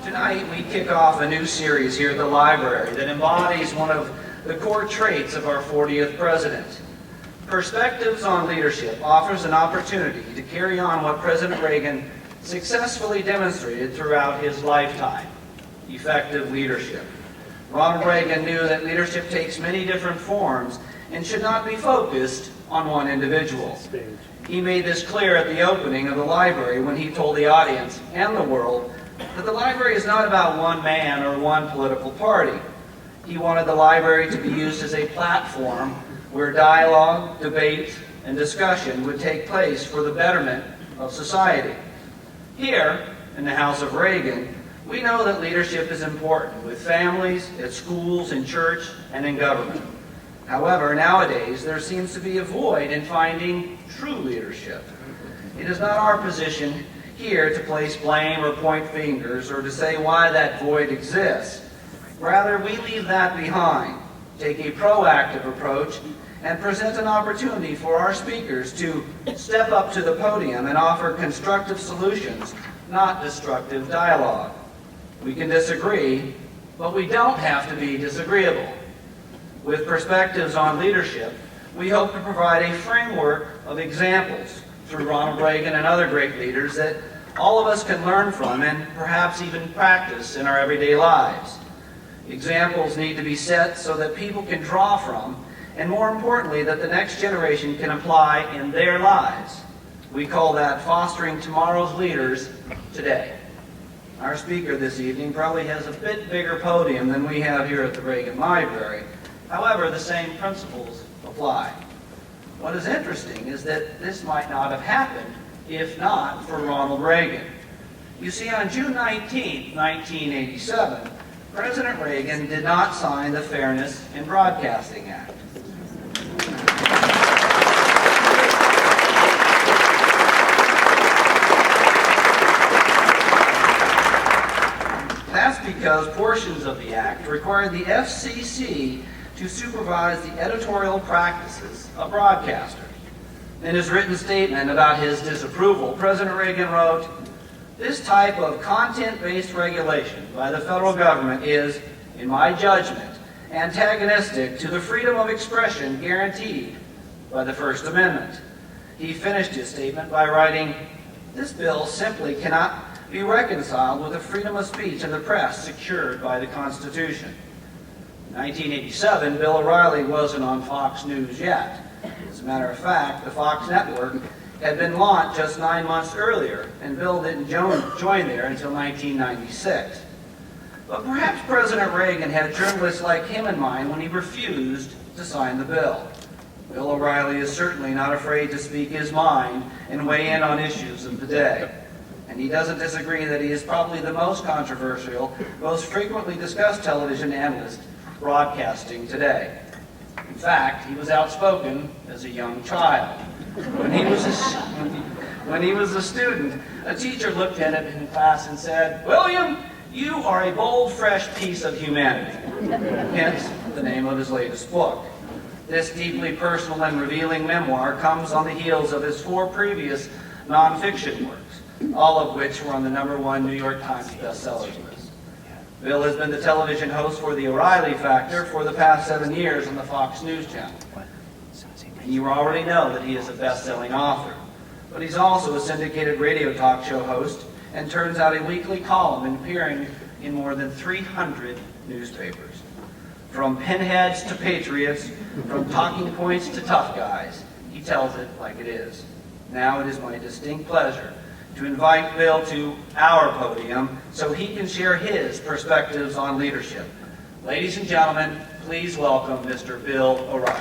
Tonight, we kick off a new series here at the library that embodies one of the core traits of our 40th president. Perspectives on Leadership offers an opportunity to carry on what President Reagan successfully demonstrated throughout his lifetime: effective leadership. Ronald Reagan knew that leadership takes many different forms and should not be focused on one individual. He made this clear at the opening of the library when he told the audience and the world that the library is not about one man or one political party. He wanted the library to be used as a platform where dialogue, debate, and discussion would take place for the betterment of society. Here, in the House of Reagan, we know that leadership is important with families, at schools, in church, and in government. However, nowadays, there seems to be a void in finding true leadership. It is not our position here to place blame or point fingers or to say why that void exists. Rather, we leave that behind, take a proactive approach, and present an opportunity for our speakers to step up to the podium and offer constructive solutions, not destructive dialogue. We can disagree, but we don't have to be disagreeable. With perspectives on leadership, we hope to provide a framework of examples through Ronald Reagan and other great leaders that all of us can learn from and perhaps even practice in our everyday lives. Examples need to be set so that people can draw from, and more importantly, that the next generation can apply in their lives. We call that fostering tomorrow's leaders today. Our speaker this evening probably has a bit bigger podium than we have here at the Reagan Library. However, the same principles apply. What is interesting is that this might not have happened if not for Ronald Reagan. You see, on June 19, 1987, President Reagan did not sign the Fairness in Broadcasting Act. That's because portions of the act required the FCC to supervise the editorial practices of broadcasters. In his written statement about his disapproval, President Reagan wrote, "This type of content-based regulation by the federal government is, in my judgment, antagonistic to the freedom of expression guaranteed by the First Amendment." He finished his statement by writing, "This bill simply cannot be reconciled with the freedom of speech and the press secured by the Constitution." In 1987, Bill O'Reilly wasn't on Fox News yet. As a matter of fact, the Fox network had been launched just 9 months earlier, and Bill didn't join there until 1996. But perhaps President Reagan had journalists like him in mind when he refused to sign the bill. Bill O'Reilly is certainly not afraid to speak his mind and weigh in on issues of the day. And he doesn't disagree that he is probably the most controversial, most frequently discussed television analyst broadcasting today. In fact, he was outspoken as a young child. When he was a student, a teacher looked at him in class and said, "William, you are a bold, fresh piece of humanity." Hence, the name of his latest book. This deeply personal and revealing memoir comes on the heels of his 4 previous nonfiction works, all of which were on the #1 New York Times bestsellers list. Bill has been the television host for The O'Reilly Factor for the past 7 years on the Fox News channel. And you already know that he is a best-selling author. But he's also a syndicated radio talk show host and turns out a weekly column and appearing in more than 300 newspapers. From pinheads to patriots, from talking points to tough guys, he tells it like it is. Now it is my distinct pleasure to invite Bill to our podium so he can share his perspectives on leadership. Ladies and gentlemen, please welcome Mr. Bill O'Reilly.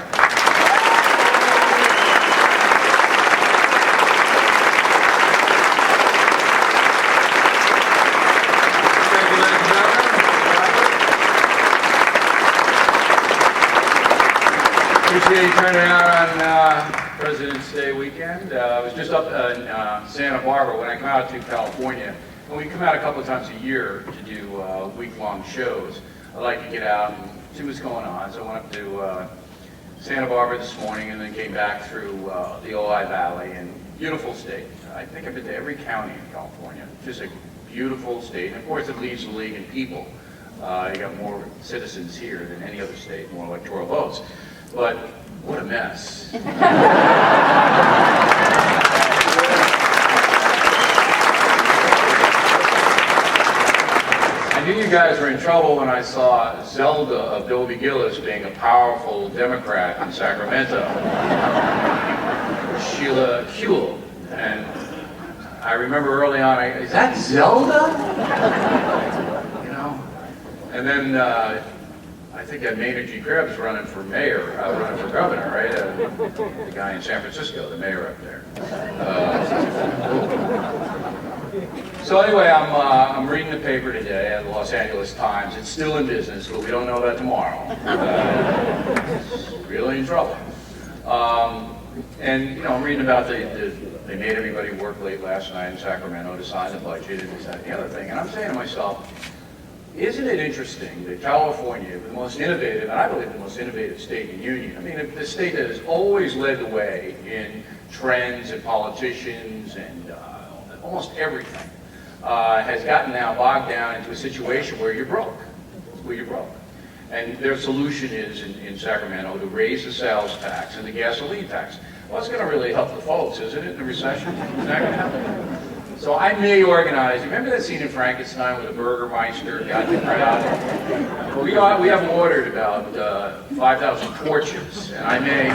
Appreciate you turning out on President's Day weekend. I was just up in Santa Barbara when I come out to California. And we come out a couple of times a year to do week-long shows. I like to get out and see what's going on. So I went up to Santa Barbara this morning and then came back through the Ojai Valley. And beautiful state. I think I've been to every county in California. Just a beautiful state. And of course, it leads the league in people. You got more citizens here than any other state, more electoral votes. But what a mess. I knew you guys were in trouble when I saw Zelda of Dobie Gillis being a powerful Democrat in Sacramento. Sheila Kuehl. And I remember early on, is that Zelda? You know? And then I think that Maynard G. Krebs running for mayor, running for governor, right? The guy in San Francisco, the mayor up there. So anyway, I'm reading the paper today at the Los Angeles Times. It's still in business, but we don't know about tomorrow. It's really in trouble. And you know, I'm reading about they made everybody work late last night in Sacramento to sign the budget and this, that, and the other thing. And I'm saying to myself, isn't it interesting that California, the most innovative, and I believe the most innovative state in the union, I mean, the state that has always led the way in trends and politicians and almost everything, has gotten now bogged down into a situation where you're broke. Where you're broke. And their solution is in Sacramento to raise the sales tax and the gasoline tax. Well, it's going to really help the folks, isn't it, in the recession? Is that going to happen? So I may organize. Remember that scene in Frankenstein with the Burgermeister got the crowd? Well, we have ordered about 5,000 torches, and I may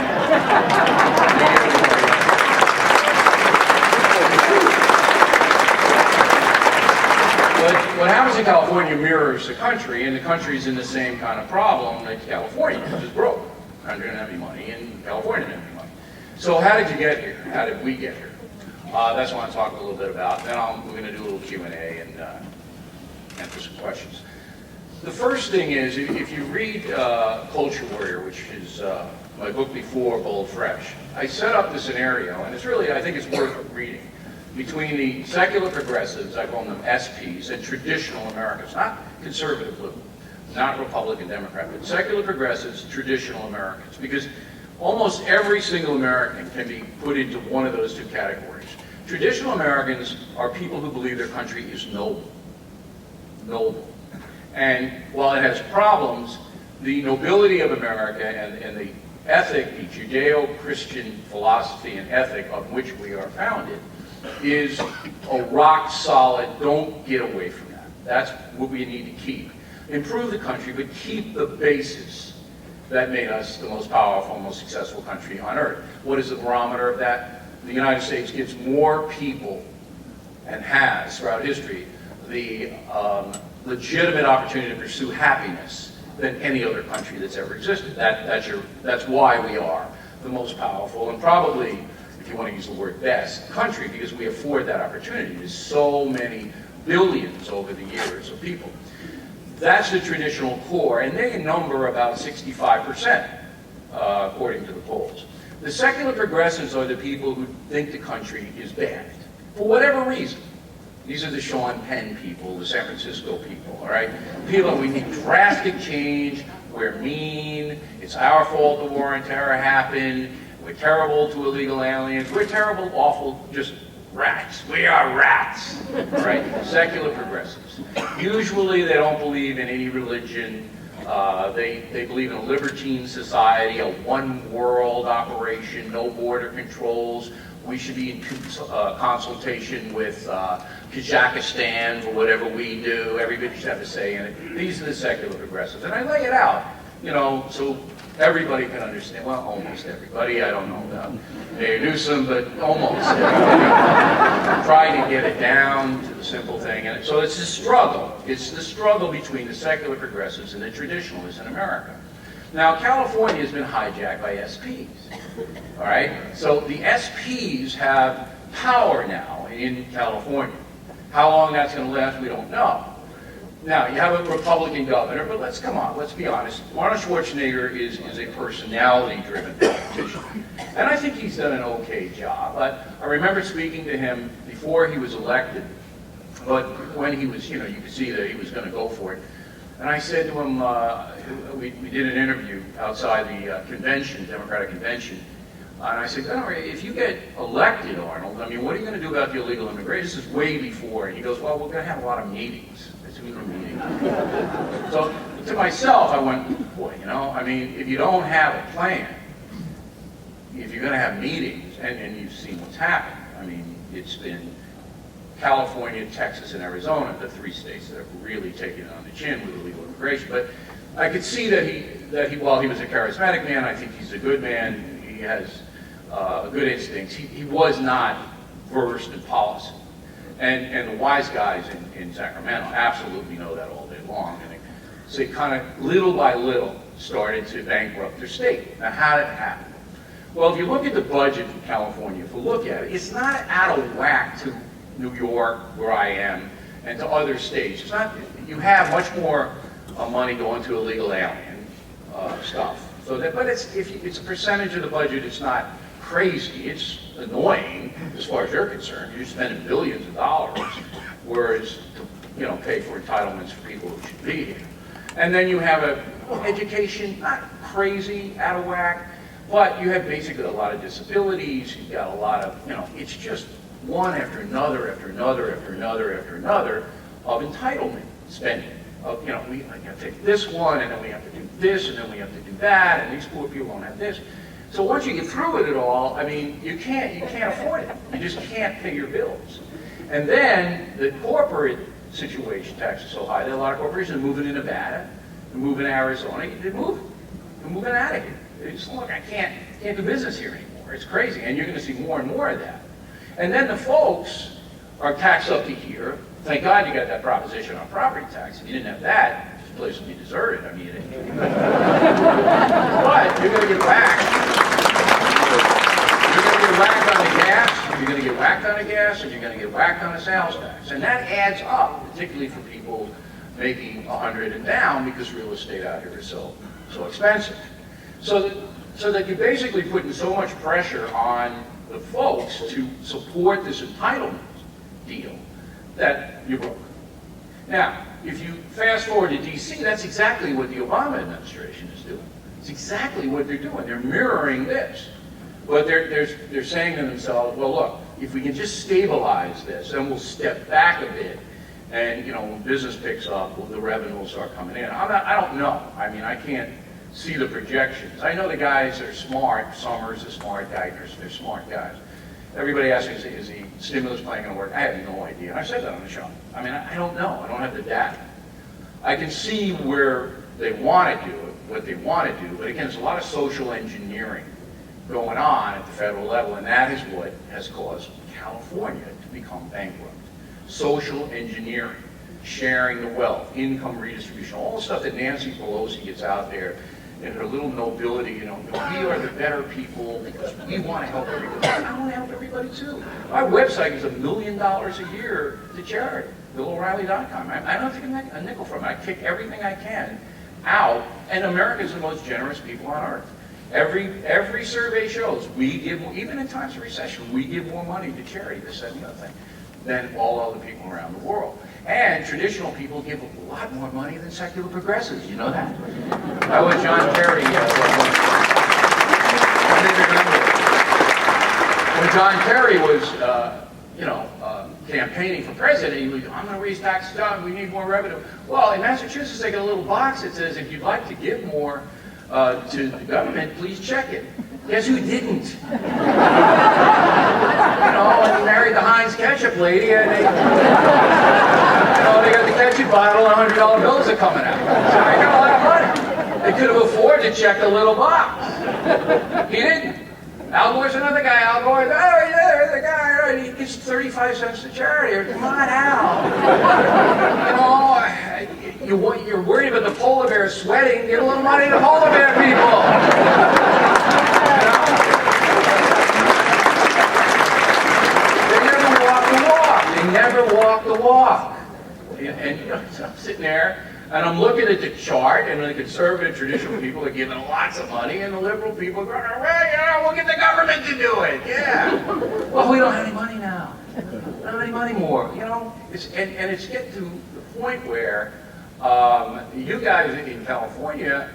But what happens in California mirrors the country, and the country's in the same kind of problem that California, which is broke. The country didn't have any money, and California didn't have any money. So how did you get here? How did we get here? That's what I want to talk a little bit about. Then we're going to do a little Q&A and answer some questions. The first thing is, if you read Culture Warrior, which is my book before Bold Fresh, I set up the scenario, and it's really, I think it's worth reading, between the secular progressives, I call them SPs, and traditional Americans, not conservative liberal, not Republican Democrat, but secular progressives, traditional Americans, because almost every single American can be put into one of those two categories. Traditional Americans are people who believe their country is noble. Noble. And while it has problems, the nobility of America and the ethic, the Judeo-Christian philosophy and ethic of which we are founded is a rock solid, don't get away from that. That's what we need to keep. Improve the country, but keep the basis that made us the most powerful, most successful country on earth. What is the barometer of that? The United States gives more people, and has throughout history, the legitimate opportunity to pursue happiness than any other country that's ever existed. That's why we are the most powerful, and probably, if you want to use the word best, country, because we afford that opportunity. There's so many billions over the years of people. That's the traditional core, and they number about 65%, according to the polls. The secular progressives are the people who think the country is bad, for whatever reason. These are the Sean Penn people, the San Francisco people, all right? People, we need drastic change, we're mean, it's our fault the war on terror happened, we're terrible to illegal aliens, we're terrible, awful, just rats. We are rats, all right? Secular progressives. Usually they don't believe in any religion. They believe in a libertine society, a one-world operation, no border controls. We should be in consultation with Kazakhstan for whatever we do. Everybody should have a say in it. These are the secular progressives. And I lay it out, you know, so everybody can understand. Well, almost everybody. I don't know about Mayor Newsom, but almost everybody. Try to get it down to the simple thing. And so it's a struggle. It's the struggle between the secular progressives and the traditionalists in America. Now, California has been hijacked by SPs. All right? So the SPs have power now in California. How long that's going to last, we don't know. Now, you have a Republican governor, but let's be honest. Arnold Schwarzenegger is a personality-driven politician. And I think he's done an okay job. I remember speaking to him before he was elected, but when he was, you know, you could see that he was going to go for it. And I said to him, we did an interview outside the convention, Democratic convention, And I said, if you get elected, Arnold, I mean, what are you going to do about the illegal immigration? This is way before. And he goes, well, we're going to have a lot of meetings. I said, meetings. So to myself, I went, boy, I mean, if you don't have a plan, if you're going to have meetings, and you've seen what's happened. I mean, it's been California, Texas, and Arizona, the 3 states that have really taken it on the chin with illegal immigration. But I could see that he, while he was a charismatic man, I think he's a good man. He has good instincts. He was not versed in policy. And the wise guys in Sacramento absolutely know that all day long. And so they kind of, little by little, started to bankrupt their state. Now, how did it happen? Well, if you look at the budget in California, if you look at it, it's not out of whack to New York, where I am, and to other states. It's not. You have much more money going to illegal alien stuff. So that, but it's a percentage of the budget. It's not crazy. It's annoying as far as you're concerned. You're spending billions of dollars, whereas to pay for entitlements for people who should be here. And then you have education, not crazy, out of whack, but you have basically a lot of disabilities. You've got a lot of it's just one after another after another after another after another of entitlement spending. Of we have to take this one, and then we have to do this, and then we have to do that, and these poor people don't have this. So once you get through it all, I mean, you can't afford it. You just can't pay your bills. And then the corporate situation, tax is so high that a lot of corporations are moving to Nevada, they're moving to Arizona. They're moving out of here. It's look, I can't do business here anymore. It's crazy, and you're going to see more and more of that. And then the folks are taxed up to here. Thank God you got that proposition on property tax. If you didn't have that, this place would be deserted. I mean, but you're going to get whacked. You're going to get whacked on the gas. You're going to get whacked on the gas, and you're going to get whacked on the sales tax. And that adds up, particularly for people making 100 and down, because real estate out here is so expensive. So that you're basically putting so much pressure on the folks to support this entitlement deal that you're broke. Now, if you fast forward to D.C., that's exactly what the Obama administration is doing. It's exactly what they're doing. They're mirroring this. But they're saying to themselves, well, look, if we can just stabilize this, then we'll step back a bit, and when business picks up, well, the revenue will start coming in. I don't know. I mean, I can't see the projections. I know the guys are smart. Summers is smart. Geithner's, they're smart guys. Everybody asks me, is the stimulus plan going to work? I have no idea. And I said that on the show. I mean, I don't know. I don't have the data. I can see where they want to do it, what they want to do, but again, there's a lot of social engineering going on at the federal level, and that is what has caused California to become bankrupt. Social engineering, sharing the wealth, income redistribution, all the stuff that Nancy Pelosi gets out there in her little nobility, we are the better people because we want to help everybody. I want to help everybody too. My website is $1 million a year to charity, BillO'Reilly.com. I don't take a nickel from it. I kick everything I can out, and Americans are the most generous people on earth. Every survey shows we give, even in times of recession, we give more money to charity, this, that, and the other thing, than all other people around the world. And traditional people give a lot more money than secular progressives. You know that? That was John Kerry. When John Kerry was, campaigning for president, he was, I'm going to raise taxes on, we need more revenue. Well, in Massachusetts, they got a little box that says, if you'd like to give more to the government, please check it. Guess who didn't? And he married the Heinz ketchup lady, and they got the ketchup bottle and $100 bills are coming out. So they got a lot of money. They could have afforded to check the little box. He didn't. Al Gore's another guy. Al Gore, oh yeah, the guy, he gives 35 cents to charity. Come on, Al. You're worried about the polar bear sweating. Give a little money to polar bear people. They never walk the walk. And so I'm sitting there, and I'm looking at the chart, and the conservative, traditional people are giving lots of money, and the liberal people are going, well, we'll get the government to do it. Yeah. Well, we don't have any money now. We don't have any money more. It's getting to the point where you guys in California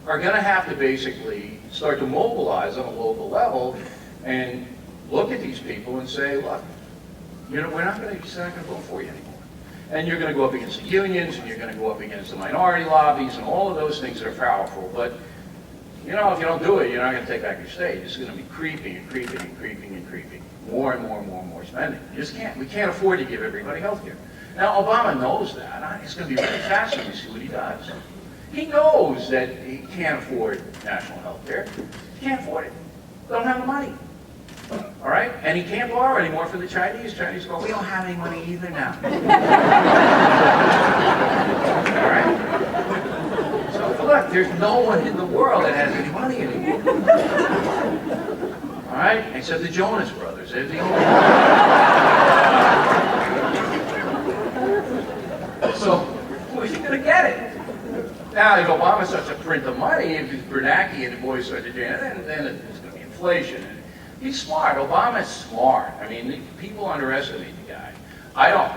are going to have to basically start to mobilize on a local level and look at these people and say, look, we're not going to vote for you anymore. And you're going to go up against the unions, and you're going to go up against the minority lobbies, and all of those things that are powerful. But, if you don't do it, you're not going to take back your state. It's going to be creeping and creeping and creeping and creeping. More and more and more and more spending. We can't afford to give everybody health care. Now, Obama knows that. It's going to be really fascinating to see what he does. He knows that he can't afford national health care. He can't afford it. They don't have the money. All right? And he can't borrow anymore from the Chinese. Chinese go, we don't have any money either now. All right? So look, there's no one in the world that has any money anymore. All right? Except the Jonas Brothers. They're the only ones. So, where's he going to get it? Now, if Obama starts to print the money, if it's Bernanke and the boys start to do it, then it's going to be inflation. He's smart. Obama's smart. I mean, people underestimate the guy. I don't.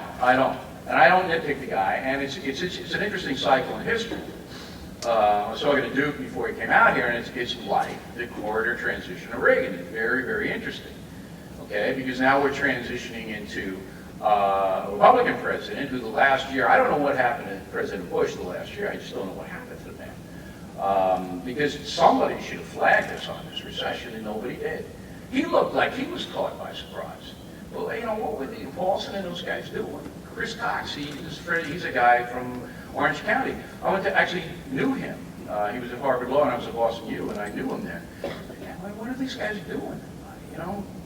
And I don't nitpick the guy. And it's an interesting cycle in history. I was talking to Duke before he came out here, and it's like the corridor transition of Reagan. It's very, very interesting. Okay? Because now we're transitioning into a Republican president who the last year, I don't know what happened to President Bush the last year. I just don't know what happened to the man. Because somebody should have flagged us on this recession, and nobody did. He looked like he was caught by surprise. Well, what were the Paulson and those guys doing? Chris Cox, he's a guy from Orange County. I actually knew him. He was at Harvard Law, and I was at Boston U, and I knew him there. What are these guys doing?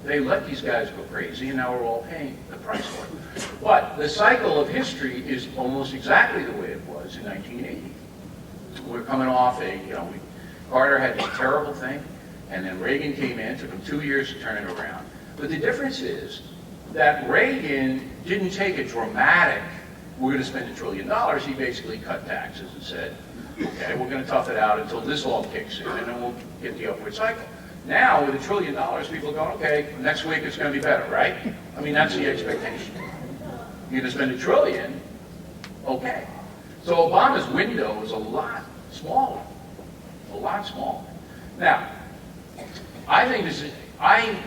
They let these guys go crazy, and now we're all paying the price for it. But the cycle of history is almost exactly the way it was in 1980. We're coming off Carter had this terrible thing, and then Reagan came in, took him 2 years to turn it around. But the difference is that Reagan didn't take a dramatic, we're going to spend $1 trillion. He basically cut taxes and said, okay, we're going to tough it out until this all kicks in, and then we'll get the upward cycle. Now, with $1 trillion, people are going, okay, next week it's going to be better, right? I mean, that's the expectation. You're going to spend $1 trillion, okay. So Obama's window is a lot smaller. A lot smaller. Now, I think I'm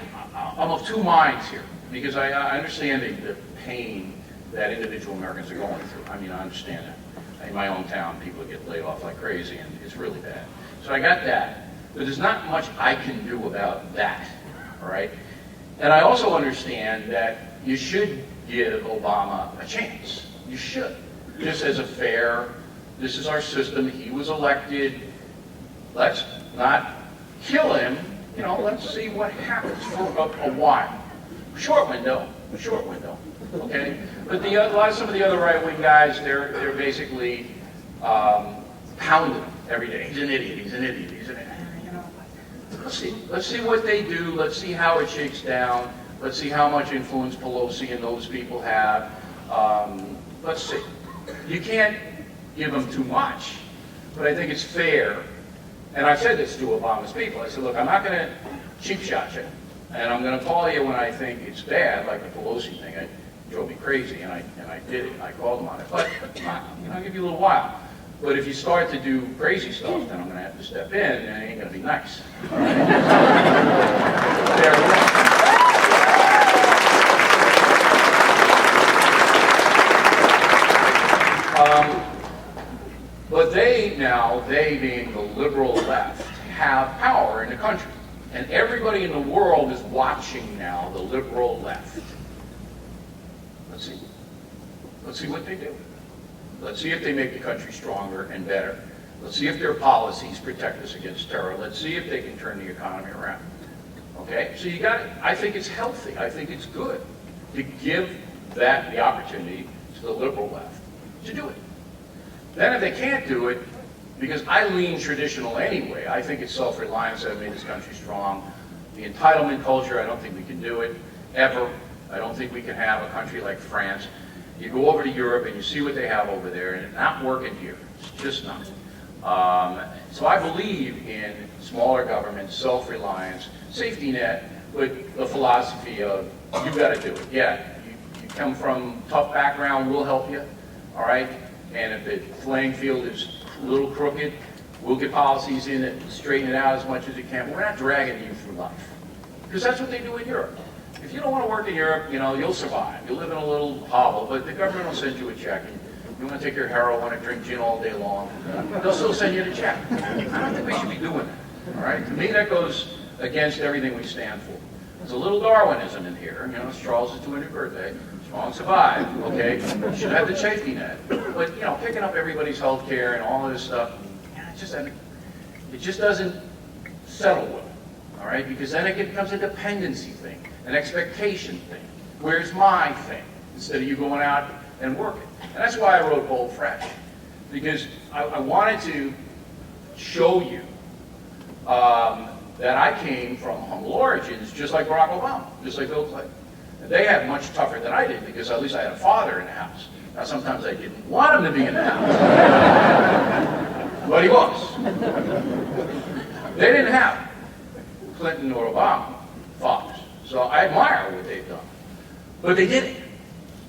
of two minds here, because I understand the pain that individual Americans are going through. I mean, I understand that. In my own town, people get laid off like crazy, and it's really bad. So I got that. But there's not much I can do about that, all right? And I also understand that you should give Obama a chance. You should. Just as a fair, this is our system, he was elected, let's not kill him, let's see what happens for a while. Short window, okay? But some of the other right-wing guys, they're basically pounding him every day. He's an idiot, he's an idiot, he's an idiot. Let's see what they do. Let's see how it shakes down. Let's see how much influence Pelosi and those people have. Let's see. You can't give them too much, but I think it's fair. And I said this to Obama's people. I said, look, I'm not going to cheap shot you, and I'm going to call you when I think it's bad, like the Pelosi thing. It drove me crazy, and I did it. I called them on it. But I'll give you a little while. But if you start to do crazy stuff, then I'm going to have to step in, and it ain't going to be nice. All right? But they being the liberal left, have power in the country. And everybody in the world is watching now the liberal left. Let's see. Let's see what they do. Let's see if they make the country stronger and better. Let's see if their policies protect us against terror. Let's see if they can turn the economy around. Okay? So I think it's healthy. I think it's good to give the opportunity to the liberal left to do it. Then if they can't do it, because I lean traditional anyway, I think it's self-reliance that made this country strong. The entitlement culture, I don't think we can do it, ever. I don't think we can have a country like France. You go over to Europe and you see what they have over there, and it's not working here. It's just not. So I believe in smaller government, self-reliance, safety net, with the philosophy of, you got to do it. Yeah, you come from a tough background, we'll help you, all right? And if the playing field is a little crooked, We'll get policies in it, straighten it out as much as we can. We're not dragging you through life. Because that's what they do in Europe. If you don't want to work in Europe, you'll survive. You'll live in a little hovel, but the government will send you a check. And you want to take your heroin and drink gin all day long, they'll still send you the check. I don't think we should be doing that. All right? To me, that goes against everything we stand for. There's a little Darwinism in here. It's Charles' 200th birthday. Strong survive, okay? You should have the safety net. But, picking up everybody's health care and all of this stuff, it just doesn't settle well. All right? Because then it becomes a dependency thing, an expectation thing. Where's my thing? Instead of you going out and working. And that's why I wrote Bold Fresh. Because I wanted to show you that I came from humble origins, just like Barack Obama, just like Bill Clinton. And they had much tougher than I did, because at least I had a father in the house. Now, sometimes I didn't want him to be in the house. But he was. They didn't have Clinton or Obama fathers. So I admire what they've done. But they did it.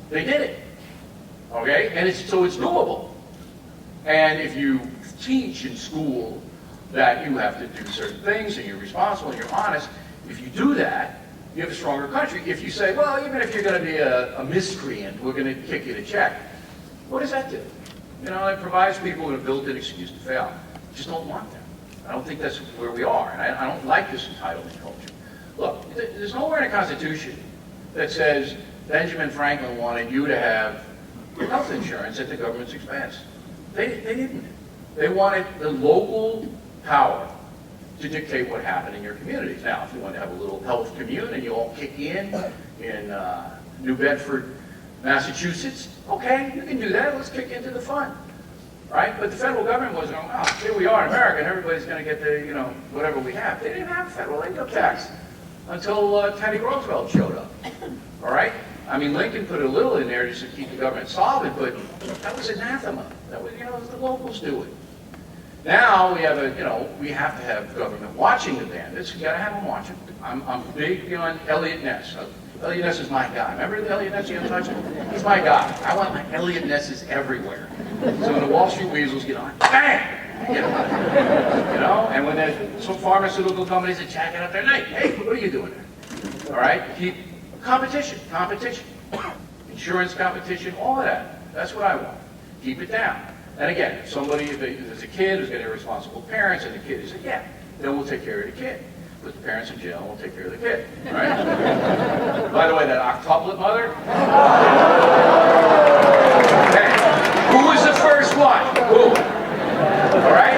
They did it. Okay? And so it's doable. And if you teach in school that you have to do certain things and you're responsible and you're honest, if you do that, you have a stronger country. If you say, well, even if you're going to be a miscreant, we're going to kick you the check, what does that do? It provides people with a built-in excuse to fail. I just don't want that. I don't think that's where we are, and I don't like this entitlement culture. Look, there's nowhere in the Constitution that says Benjamin Franklin wanted you to have health insurance at the government's expense. They didn't. They wanted the local power to dictate what happened in your communities. Now, if you want to have a little health commune and you all kick in New Bedford, Massachusetts, okay, you can do that. Let's kick into the fun, right? But the federal government wasn't going, oh, here we are in America, and everybody's going to get the, whatever we have. They didn't have a federal income tax until Teddy Roosevelt showed up, all right? I mean, Lincoln put a little in there just to keep the government solvent, but that was anathema. That was, the locals do it. Now we have we have to have government watching the bandits. You got to have them watching. I'm big on Elliot Ness. Elliot Ness is my guy. Remember the Elliot Ness you haven't touched him? He's my guy. I want my Elliot Nesses everywhere. So when the Wall Street Weasels get on, bang! Get them. And when there's some pharmaceutical companies are jacking up their night, hey, what are you doing there? All right? Keep competition. Insurance competition, all of that. That's what I want. Keep it down. And again, if there's a kid who's got irresponsible parents, and the kid is, yeah, then we'll take care of the kid. Put the parents in jail, and we'll take care of the kid. All right? By the way, that octuplet mother. Okay. Who was the first one? Who? All right?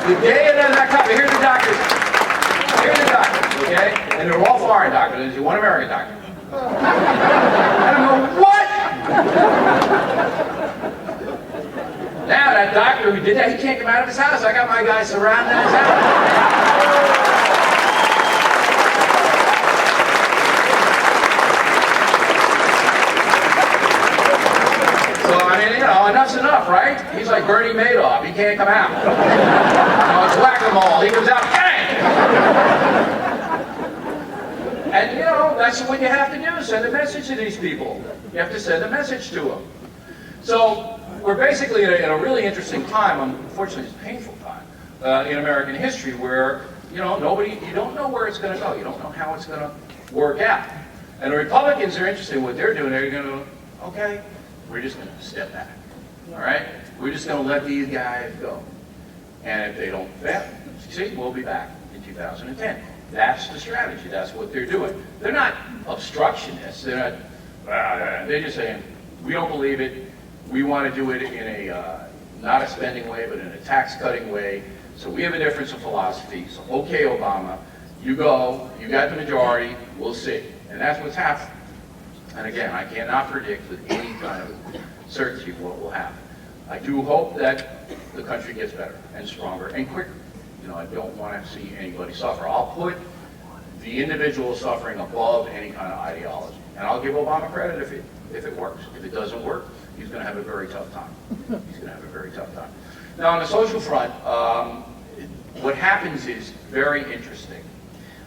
The day of that couple, here's the doctors. Here's the doctors, okay? And they're all foreign doctors. There's one American doctor. I don't know what? Now that doctor who did that, he can't come out of his house. I got my guys surrounding his house. Enough's enough, right? He's like Bernie Madoff. He can't come out. It's whack-a-mole. He comes out, bang! And, that's what you have to do. Send a message to these people. You have to send a message to them. So we're basically in a really interesting time, unfortunately it's a painful time, in American history where, you don't know where it's going to go. You don't know how it's going to work out. And the Republicans are interested in what they're doing. They're going to, okay, we're just going to step back. All right? We're just going to let these guys go. And if they don't succeed, we'll be back in 2010. That's the strategy. That's what they're doing. They're not obstructionists. They're just saying, we don't believe it. We want to do it in a, not a spending way, but in a tax-cutting way. So we have a difference of philosophy. So, okay, Obama, you go. You got the majority. We'll see. And that's what's happening. And again, I cannot predict with any kind of certainty what will happen. I do hope that the country gets better and stronger and quicker. I don't want to see anybody suffer. I'll put the individual suffering above any kind of ideology. And I'll give Obama credit if it works. If it doesn't work, he's going to have a very tough time. He's going to have a very tough time. Now, on the social front, what happens is very interesting.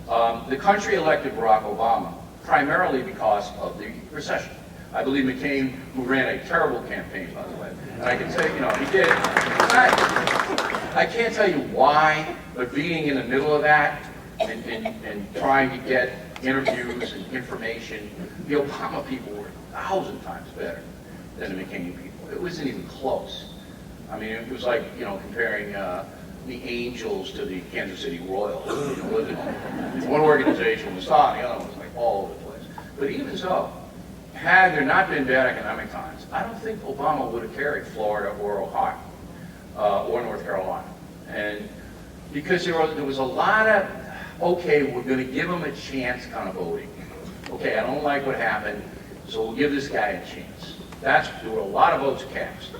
The country elected Barack Obama primarily because of the recession. I believe McCain, who ran a terrible campaign, by the way, and I can say, he did. I can't tell you why, but being in the middle of that and trying to get interviews and information, the Obama people were 1,000 times better than the McCain people. It wasn't even close. I mean, it was like, you know, comparing the Angels to the Kansas City Royals. You know, one organization was top, the other one was like all over the place. But even so, had there not been bad economic times, I don't think Obama would have carried Florida or Ohio or North Carolina. And because there was a lot of, okay, we're going to give him a chance kind of voting. Okay, I don't like what happened, so we'll give this guy a chance. There were a lot of votes cast.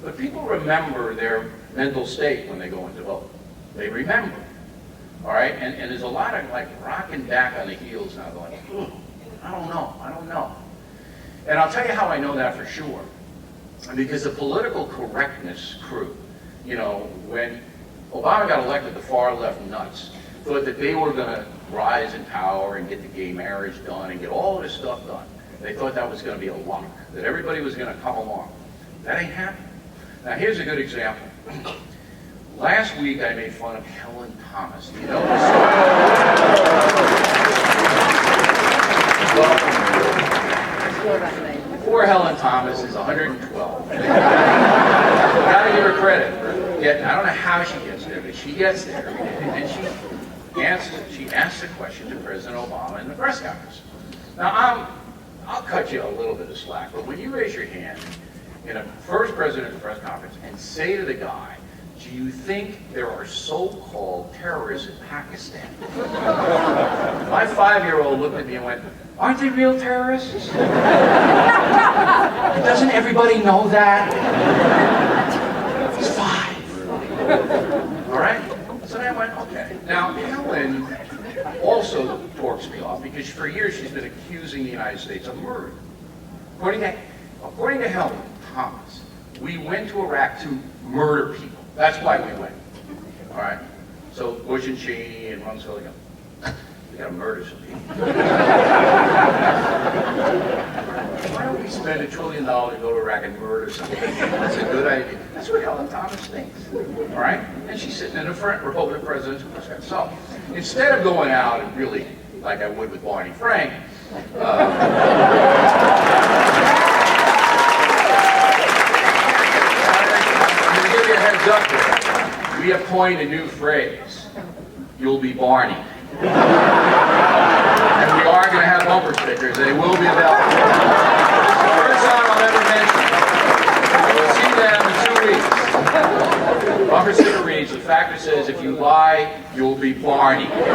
But people remember their mental state when they go in to vote. They remember, all right? And there's a lot of like rocking back on the heels now going, I don't know. And I'll tell you how I know that for sure. Because the political correctness crew, you know, when Obama got elected, the far left nuts thought that they were going to rise in power and get the gay marriage done and get all of this stuff done. They thought that was going to be a lock, that everybody was going to come along. That ain't happening. Now, here's a good example. Last week, I made fun of Helen Thomas. Do you know this story? Well, poor Helen Thomas is 112. I gotta give her credit for getting, I don't know how she gets there, but she gets there. And she asks a question to President Obama in the press conference. Now, I'll cut you a little bit of slack, but when you raise your hand in a first president's press conference and say to the guy, do you think there are so-called terrorists in Pakistan? My 5-year-old looked at me and went, aren't they real terrorists? Doesn't everybody know that? He's 5. All right? So then I went, okay. Now, Helen also torques me off because for years she's been accusing the United States of murder. According to Helen Thomas, we went to Iraq to murder people. That's why we went. All right? So Bush and Cheney and Rumsfeld go, we got to murder some people. Why don't we spend $1 trillion to go to Iraq and murder some people? That's a good idea. That's what Helen Thomas thinks. All right? And she's sitting in the front Republican president's press. So instead of going out and really, like I would with Barney Frank, heads up there. We have coined a new phrase. You'll be Barney. And we are going to have bumper stickers. They will be available. It's the first time I'll ever mention it. You'll see them in 2 weeks. Bumper sticker reads, the factor says, if you lie, you'll be Barney. We'll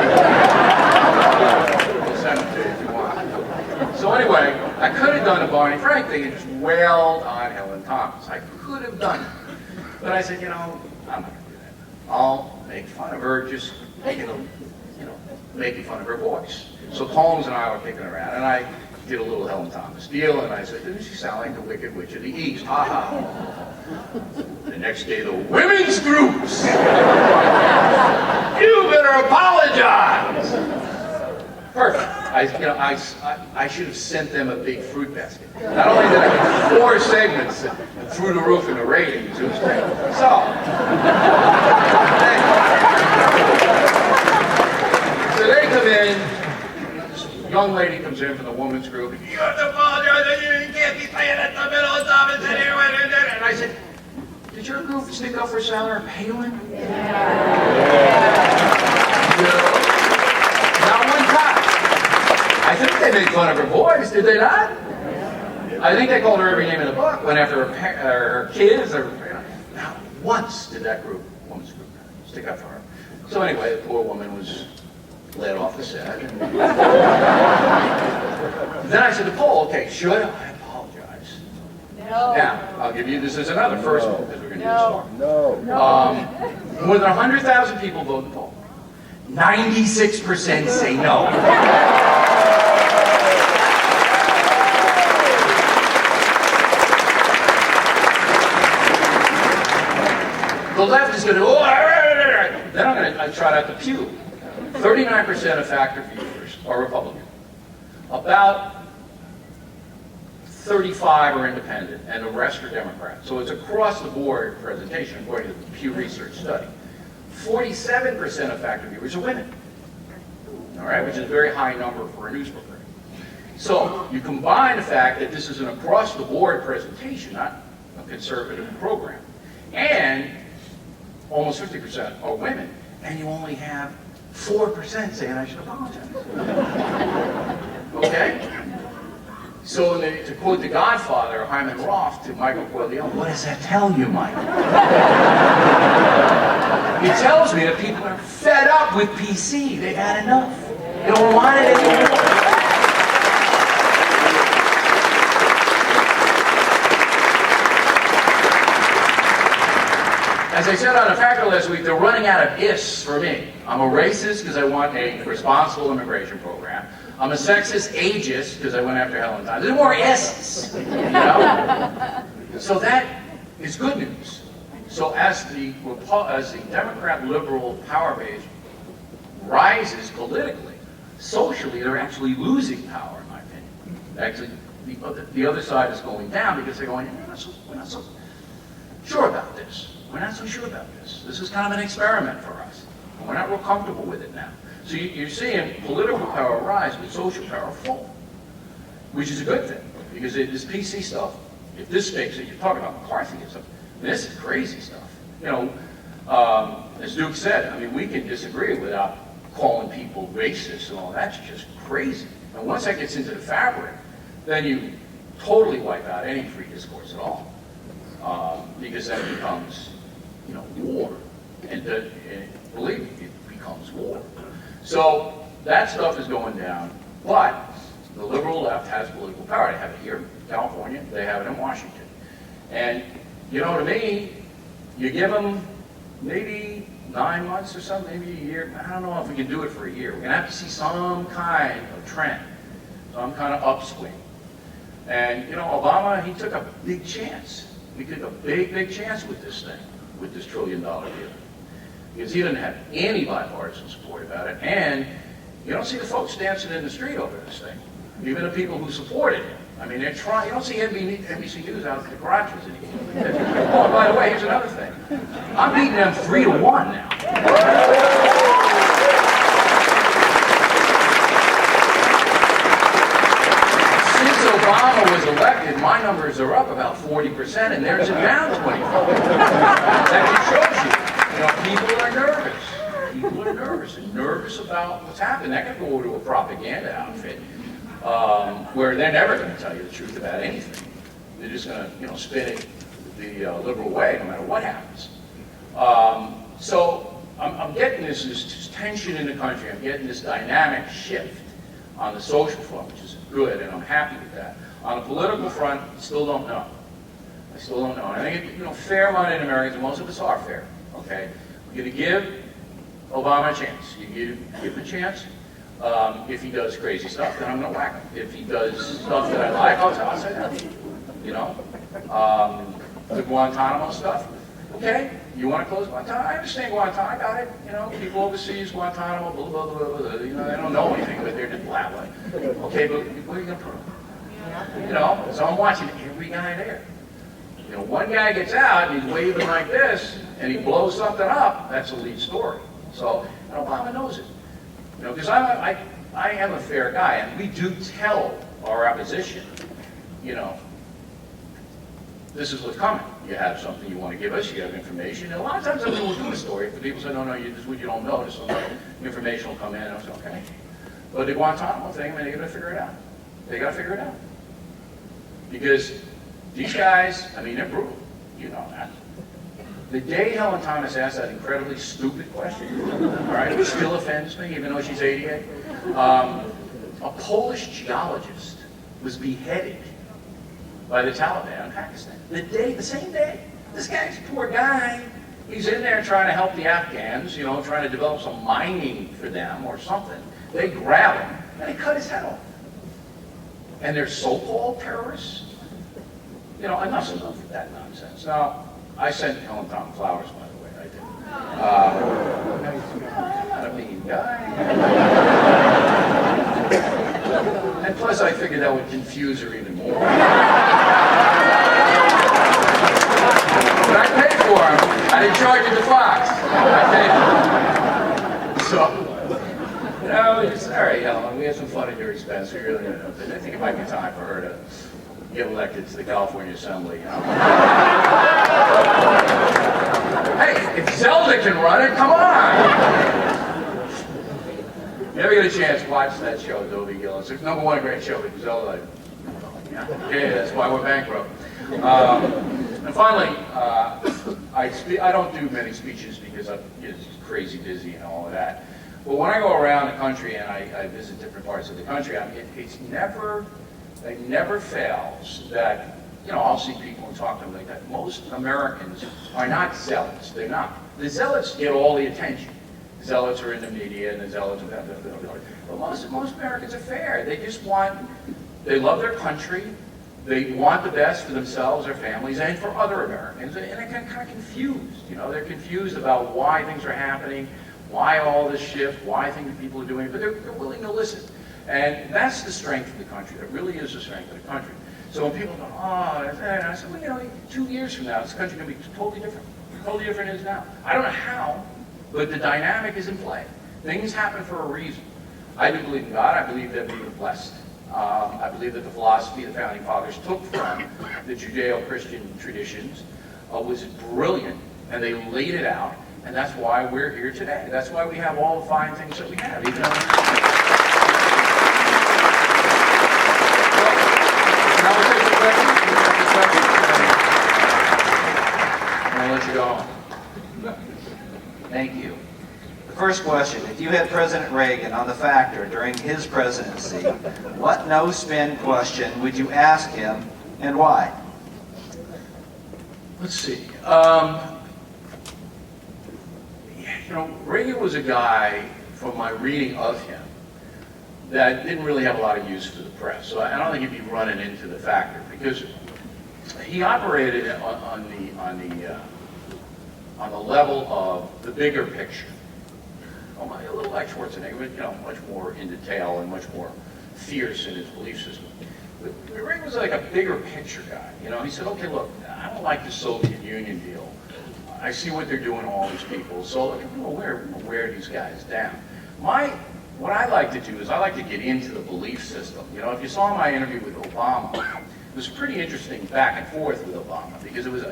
send them to you if you want. So anyway, I could have done a Barney Frank thing and just wailed on Helen Thomas. I could have done it. But I said, you know, I'm not going to do that. I'll make fun of her, just making fun of her voice. So Holmes and I were picking around, and I did a little Helen Thomas deal, and I said, doesn't she sound like the Wicked Witch of the East? Ha ha. The next day, the women's groups. You better apologize. Perfect. I should have sent them a big fruit basket. Not only did I get 4 segments through the roof in the ratings, it was great. So they come in, this young lady comes in from the women's group, and you have to apologize, you can't be playing at the middle of time, and I said, did your group stick up for Sarah Palin? No. Not one time. I think they made fun of her voice, did they not? I think they called her every name in the book, went after her kids. Not once did that women's group, stick up for her. So anyway, the poor woman was led off the set. Then I said to Paul, okay, should I apologize? No. Now, I'll give you, this is another first one, because we're going to do this more. More than 100,000 people voted Paul. 96% say no. The left is going to, then I'm going to trot out the pew. 39% of factor viewers are Republican. About 35 are independent, and the rest are Democrat. So it's across the board presentation according to the Pew Research study. 47% of factor viewers are women. All right, which is a very high number for a news program. So you combine the fact that this is an across-the-board presentation, not a conservative program, and almost 50% are women, and you only have 4% saying I should apologize. Okay? So to quote the Godfather, Hyman Roth, to Michael Corleone, what does that tell you, Michael? It tells me that people are fed up with PC. They've had enough. They don't want it anymore. As I said on a factor last week, they're running out of ifs for me. I'm a racist because I want a responsible immigration program. I'm a sexist ageist because I went after Helen Tyler. There's more S's, you know? So that is good news. So as the Democrat liberal power base rises politically, socially, they're actually losing power, in my opinion. Actually, the other side is going down because they're going, we're not so sure about this. We're not so sure about this. This is kind of an experiment for us. And we're not real comfortable with it now. So you're seeing political power rise, but social power fall, which is a good thing, because this PC stuff, if this makes it, you're talking about McCarthyism, this is crazy stuff. You know, as Duke said, I mean, we can disagree without calling people racist and all that's just crazy. And once that gets into the fabric, then you totally wipe out any free discourse at all, because that becomes, you know, war. And believe me, it becomes war. So that stuff is going down, but the liberal left has political power. They have it here in California, they have it in Washington. And, you know, to me, you give them maybe 9 months or something, maybe a year. I don't know if we can do it for a year. We're going to have to see some kind of trend, some kind of upswing. And, you know, Obama, he took a big chance. We took a big chance with this thing, with this $1 trillion deal. Because he didn't have any bipartisan support about it. And you don't see the folks dancing in the street over this thing. Even the people who supported him. I mean, they're trying. You don't see NBC News out at the garages anymore. Oh, by the way, here's another thing. I'm beating them 3-1 now. Since Obama was elected, my numbers are up about 40%, and theirs are down 25%. That just shows you. You know, people are nervous. People are nervous and nervous about what's happening. That could go to a propaganda outfit where they're never going to tell you the truth about anything. They're just going to, you know, spin it the liberal way, no matter what happens. So I'm getting this tension in the country. I'm getting this dynamic shift on the social front, which is good, and I'm happy with that. On the political front, I still don't know. I still don't know. And I think, you know, fair-minded Americans, and most of us are fair. Okay, we're going to give Obama a chance. You give him a chance. If he does crazy stuff, then I'm going to whack him. If he does stuff that I like, I'll say that. You know, the Guantanamo stuff. Okay, you want to close Guantanamo? I understand Guantanamo. I got it. You know, people overseas, Guantanamo, blah, blah, blah, blah, blah. You know, they don't know anything, but they're just blabbering. Okay, but where are you going to put them? You know, so I'm watching every guy there. You know, one guy gets out and he's waving like this, and he blows something up. That's a lead story. So, and Obama knows it. You know, because I am a fair guy, and we do tell our opposition, you know, this is what's coming. You have something you want to give us, you have information. And a lot of times we'll do a story. If people say, no, this is what you don't know, there's some information will come in, and I was okay. But the Guantanamo thing, I mean, they're going to figure it out. They got to figure it out. Because these guys, I mean, they're brutal. You know that. The day Helen Thomas asked that incredibly stupid question, all right, which still offends me, even though she's 88, a Polish geologist was beheaded by the Taliban in Pakistan. The same day. This guy's a poor guy. He's in there trying to help the Afghans, you know, trying to develop some mining for them or something. They grab him and they cut his head off. And they're so-called terrorists. You know, enough's enough with that nonsense. Now, I sent Helen Thomas flowers, by the way. I did. I'm not a mean guy. And plus, I figured that would confuse her even more. But I paid for them. I didn't charge you the Fox. I paid for them. So, it's all right, Helen, we had some fun at your expense. We really, but I think it might be time for her to get elected to the California Assembly. Hey, if Zelda can run it, come on! You ever get a chance, watch that show, Dobie Gill. It's #1 great show, but Zelda, okay, that's why we're bankrupt. And finally, I don't do many speeches because I'm just crazy busy and all of that. But when I go around the country and I visit different parts of the country, it never fails that, I'll see people and talk to them like that. Most Americans are not zealots. They're not. The zealots get all the attention. The zealots are in the media and the zealots are but most Americans are fair. They just they love their country. They want the best for themselves, their families, and for other Americans. And they're kind of confused. They're confused about why things are happening, why all this shift, why people are doing it, but they're willing to listen. And that's the strength of the country. That really is the strength of the country. So when people go, and I said, 2 years from now, this country can be totally different. Totally different than it is now. I don't know how, but the dynamic is in play. Things happen for a reason. I do believe in God. I believe that we were blessed. I believe that the philosophy the Founding Fathers took from the Judeo-Christian traditions was brilliant, and they laid it out, and that's why we're here today. That's why we have all the fine things that we have. Even though now we'll take the questions. I'll let you go home. Thank you. The first question, if you had President Reagan on the factor during his presidency, what no-spin question would you ask him and why? Let's see. Reagan was a guy, from my reading of him, that didn't really have a lot of use for the press. So I don't think he'd be running into the factor because he operated on the level of the bigger picture. A little like Schwarzenegger, but much more in detail and much more fierce in his belief system. But Reagan was like a bigger picture guy. He said, okay, look, I don't like the Soviet Union deal. I see what they're doing to all these people, so wear these guys down. What I like to do is I like to get into the belief system. If you saw my interview with Obama, it was pretty interesting back and forth with Obama because it was,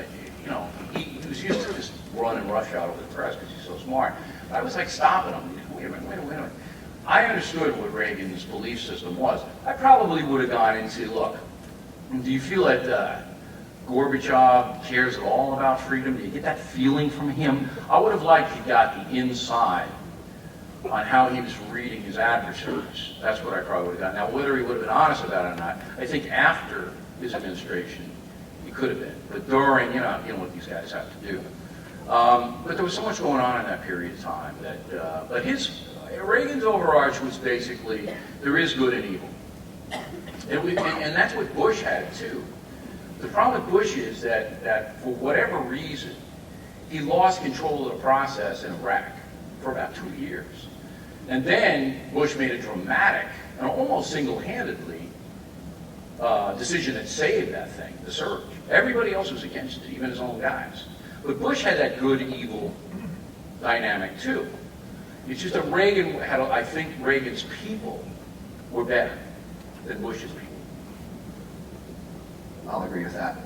he was used to just run and rush out over the press because he's so smart. I was like stopping him. Wait a minute. I understood what Reagan's belief system was. I probably would have gone into, look, do you feel that Gorbachev cares at all about freedom? Do you get that feeling from him? I would have liked to got the inside on how he was reading his adversaries. That's what I probably would have gotten. Now, whether he would have been honest about it or not, I think after his administration, he could have been. But during, what these guys have to do. But there was so much going on in that period of time that, but Reagan's overarch was basically, there is good and evil. And that's what Bush had too. The problem with Bush is that for whatever reason, he lost control of the process in Iraq for about 2 years. And then Bush made a dramatic and almost single-handedly decision that saved that thing, the surge. Everybody else was against it, even his own guys. But Bush had that good-evil dynamic too. It's just that Reagan had, I think Reagan's people were better than Bush's people. I'll agree with that.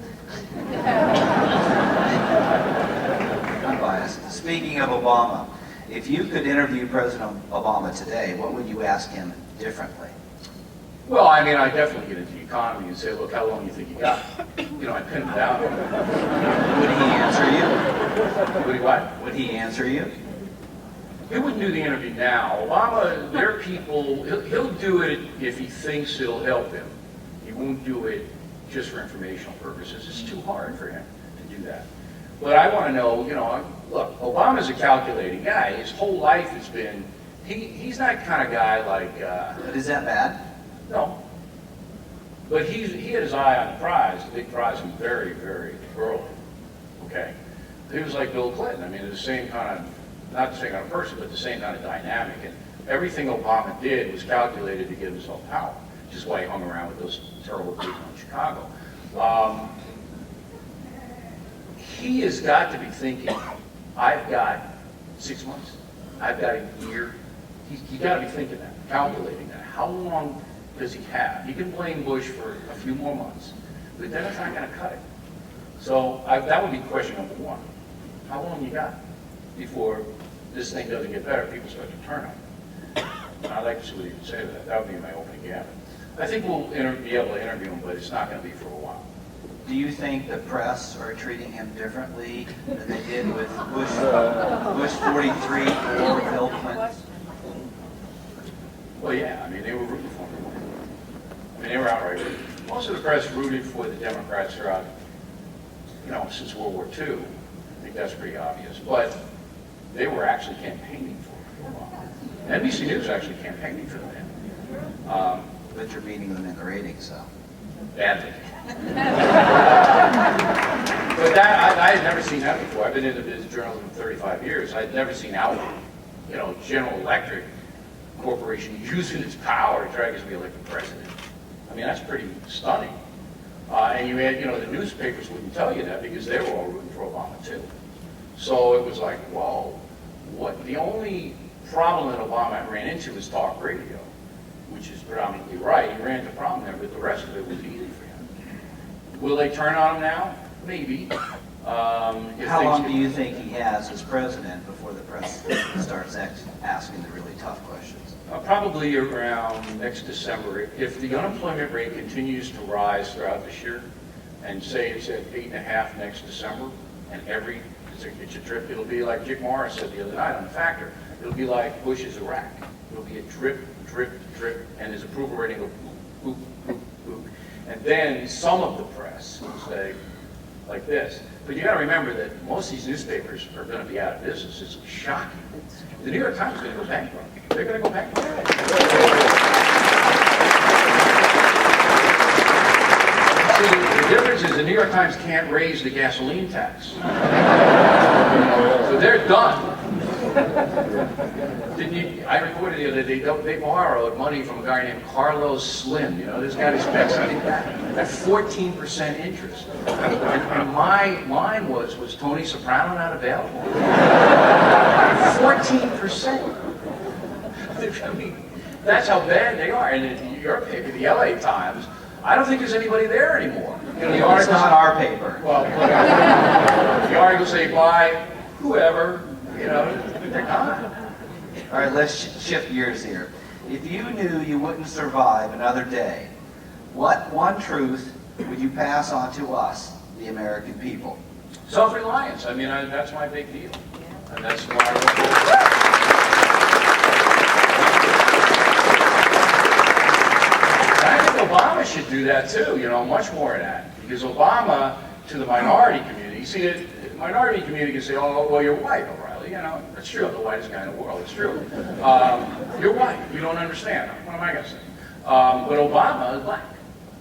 Unbiased. Speaking of Obama, if you could interview President Obama today, what would you ask him differently? Well, I definitely get into the economy and say, look, how long do you think you got? I pin him down. Would he answer you? Would he what? Would he answer you? He wouldn't do the interview now. Obama, their people, he'll do it if he thinks it'll help him. He won't do it just for informational purposes. It's too hard for him to do that. But I want to know, look, Obama's a calculating guy. His whole life has been, he's not the kind of guy like... But is that bad? No. But he had his eye on the prize, the big prize, from very, very early. Okay? He was like Bill Clinton. The same kind of, not the same kind of person, but the same kind of dynamic. And everything Obama did was calculated to give himself power, which is why he hung around with those terrible people in Chicago. He has got to be thinking, I've got 6 months, I've got a year, You got to be thinking that, calculating that. How long does he have? He can blame Bush for a few more months, but then it's not going to cut it. So that would be question number one. How long you got before this thing doesn't get better, people start to turn on it? And I'd like to see what he would say to that. That would be my opening gambit. I think we'll be able to interview him, but it's not going to be for a while. Do you think the press are treating him differently than they did with Bush 43 or Bill Clinton? Well, yeah, I mean, they were rooting for him. I mean, they were outright rooting. Most of the press rooted for the Democrats throughout, since World War II. I think that's pretty obvious. But they were actually campaigning for Obama. NBC News actually campaigning for them. But you're beating them in the ratings, so. Badly. But that, I had never seen that before. I've been in the business journalism for 35 years. I'd never seen General Electric Corporation using its power to try to get to be elected president. I mean, that's pretty stunning. And you had, the newspapers wouldn't tell you that because they were all rooting for Obama too. So it was like, whoa, what? The only problem that Obama ran into was talk radio, which is predominantly right. He ran into a problem there, but the rest of it was easy for him. Will they turn on him now? Maybe. How long do you think he has as president before the press starts asking the really tough questions? Probably around next December. If the unemployment rate continues to rise throughout this year, and say it's at 8.5 next December, and it's a drip, it'll be like Dick Morris said the other night on The Factor. It'll be like Bush's Iraq. It'll be a drip, drip, drip, and his approval rating will boop, boop, boop. And then some of the press will say, like this. But you got to remember that most of these newspapers are going to be out of business. It's shocking. The New York Times is going to go bankrupt. They're going to go bankrupt. See, the difference is the New York Times can't raise the gasoline tax. So they're done. I recorded the other day, they borrowed money from a guy named Carlos Slim. This guy expects something back at 14% interest. And my line was Tony Soprano not available? 14%. I mean, that's how bad they are. And your paper, the LA Times, I don't think there's anybody there anymore. The article's not our paper. Well, the articles say by whoever, they're not. All right, let's shift gears here. If you knew you wouldn't survive another day, what one truth would you pass on to us, the American people? Self-reliance. I mean, that's my big deal. And that's why I think Obama should do that too, much more of that. Because Obama, to the minority community, you see, the minority community can say, oh, well, you're white, O'Reilly. That's true. I'm the whitest guy in the world. It's true. You're white. You don't understand. What am I going to say? But Obama is black.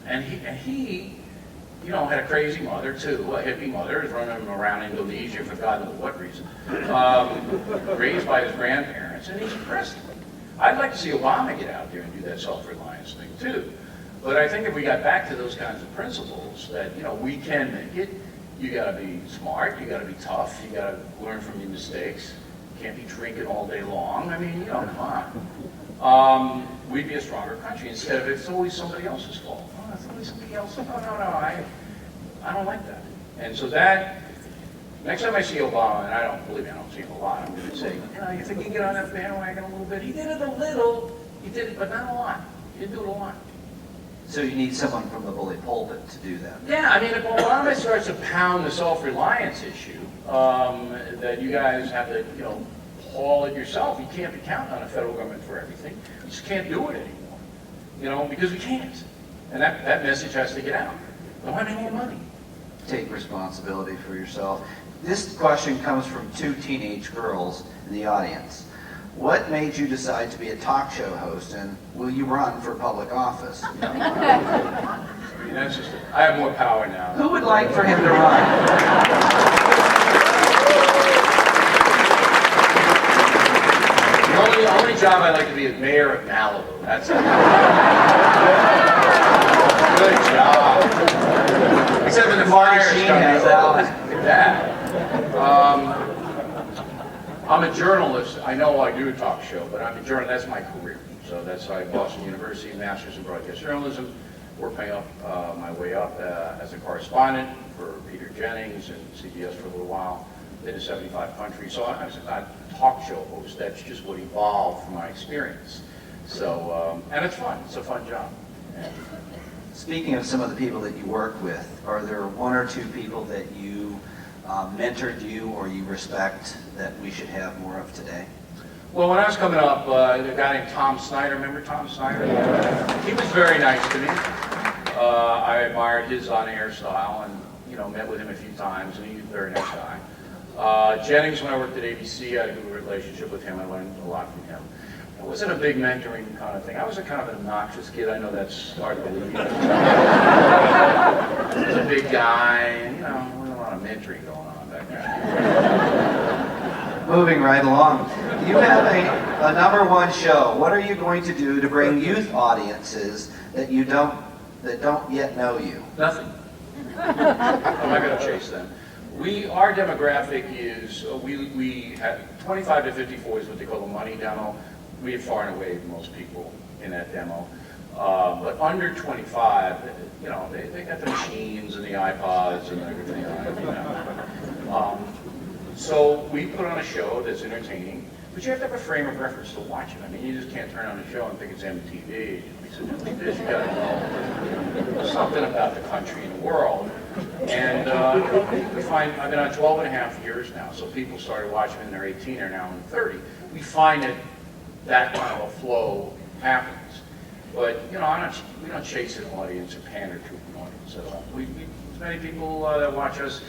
And he had a crazy mother, too, a hippie mother, is running him around Indonesia for God knows what reason. Raised by his grandparents, and he's a president. I'd like to see Obama get out there and do that self-reliance thing, too. But I think if we got back to those kinds of principles, that, we can make it. You got to be smart, you got to be tough, you got to learn from your mistakes. You can't be drinking all day long. I mean, come on. We'd be a stronger country instead of it's always somebody else's fault. Oh, it's always somebody else. No, I don't like that. And so that, next time I see Obama, and I don't see him a lot, I'm going to say, you think he can get on that bandwagon a little bit? He did it a little, but not a lot. He didn't do it a lot. So you need someone from the bully pulpit to do that. Yeah, I mean, if Obama starts to pound the self-reliance issue, that you guys have to, haul it yourself. You can't be counting on the federal government for everything. You just can't do it anymore, because we can't. And that message has to get out. I want any more money. Take responsibility for yourself. This question comes from two teenage girls in the audience. What made you decide to be a talk show host, and will you run for public office? I mean, that's just, I have more power now. Who would like for him to run? The only job I'd like to be is mayor of Malibu. That's it. Good job. Except for the fire Sheen has that one. Look at that. I'm a journalist. I know I do a talk show, but I'm a journalist. That's my career. So that's why Boston University, Masters in Broadcast Journalism. Worked my way up as a correspondent for Peter Jennings and CBS for a little while. Did in 75 countries. So I was a talk show host. That's just what evolved from my experience. So, and it's fun. It's a fun job. And Speaking of some of the people that you work with, are there one or two people that you mentored you or you respect that we should have more of today? well, when I was coming up, a guy named Tom Snyder, remember Tom Snyder? He was very nice to me. I admired his on-air style and, met with him a few times, and he's a very nice guy. Jennings, when I worked at ABC, I had a good relationship with him. I learned a lot from him. It wasn't a big mentoring kind of thing. I was a kind of an obnoxious kid. I know that's hard to believe. I was a big guy, and, there wasn't a lot of mentoring going on back then. Moving right along, you have a #1 show. What are you going to do to bring youth audiences that don't yet know you? Nothing. I'm not going to chase them. Our demographic is, we have 25 to 54 is what they call the money demo. We have far and away most people in that demo. But under 25, they got the machines and the iPods and everything. So we put on a show that's entertaining, but you have to have a frame of reference to watch it. I mean, you just can't turn on a show and think it's MTV. You got to know something about the country and the world. And we find, I've been on 12 and a half years now, so people started watching when they're 18 or now in 30. We find that kind of a flow happens. But, we don't chase an audience or pander to an audience. So as many people that watch us,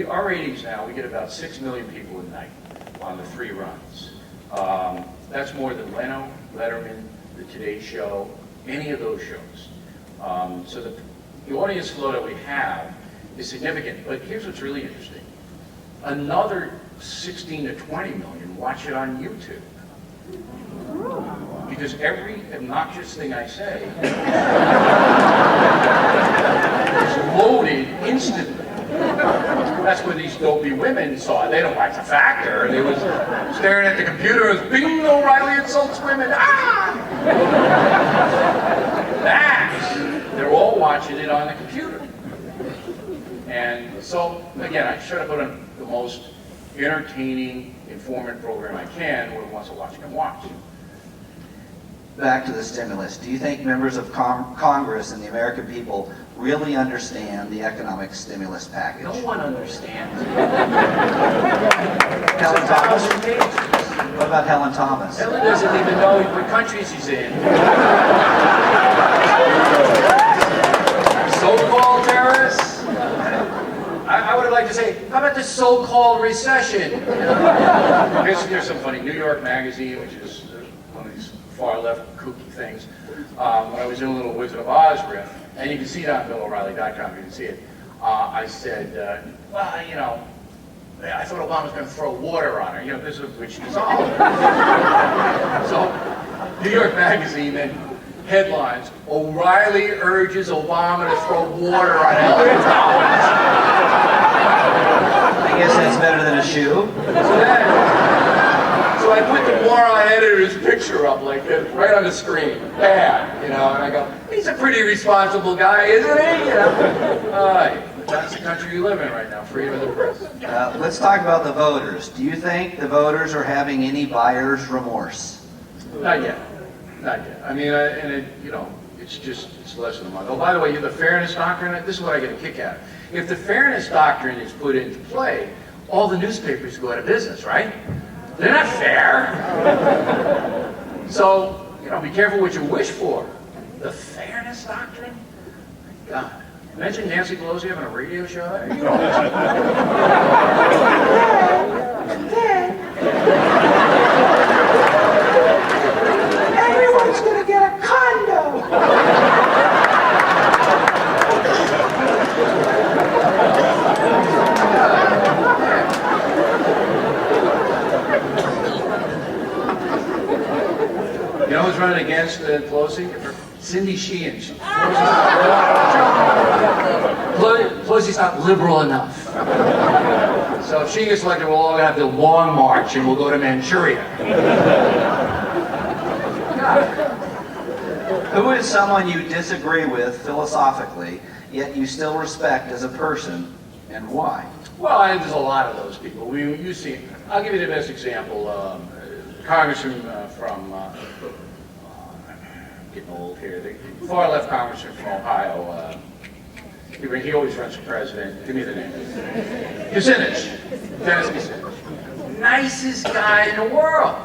our ratings now, we get about 6 million people a night on the 3 runs. That's more than Leno, Letterman, The Today Show, any of those shows. So the audience flow that we have is significant. But here's what's really interesting. Another 16 to 20 million watch it on YouTube. Because every obnoxious thing I say is loaded instantly. That's where these dopey women saw it. They don't like The Factor. They was staring at the computer as Bing O'Reilly insults women. Ah! Max! They're all watching it on the computer. And so, again, I try to put on the most entertaining, informative program I can. Whoever wants to watch can watch. Back to the stimulus. Do you think members of Congress and the American people really understand the economic stimulus package? No one understands. Helen Thomas? What about Helen Thomas? Helen doesn't even know what country she's in. So-called terrorists? I would like to say, how about the so-called recession? Here's some funny. New York Magazine, which is one of these far-left kooky things, when I was in a little Wizard of Oz riff, and you can see it on BillO'Reilly.com, you can see it, I said, I thought Obama was going to throw water on her, this is which dissolved. So, New York Magazine then headlines, O'Reilly urges Obama to throw water on Helen Thomas. I guess that's better than a shoe. So I put the moron editor's picture up like this, right on the screen. Bam! And I go, he's a pretty responsible guy, isn't he? That's the country you live in right now, freedom of the press. Let's talk about the voters. Do you think the voters are having any buyer's remorse? Not yet. Not yet. I mean, it's less than a month. Oh, by the way, the fairness doctrine, this is what I get a kick out of. If the fairness doctrine is put into play, all the newspapers go out of business, right? They're not fair. So, be careful what you wish for. The fairness doctrine? My God. Imagine Nancy Pelosi having a radio show there. And then, everyone's going to get a condo. You know who's running against Pelosi? Cindy Sheehan. Pelosi's not liberal enough. So So if she gets elected, we'll all have the long march and we'll go to Manchuria. Who is someone you disagree with philosophically, yet you still respect as a person, and why? Well, there's a lot of those people. You see, I'll give you the best example. Congressman from, I'm getting old here, the far left congressman from Ohio. He always runs for president. Give me the name. Kucinich. Dennis Kucinich. Nicest guy in the world.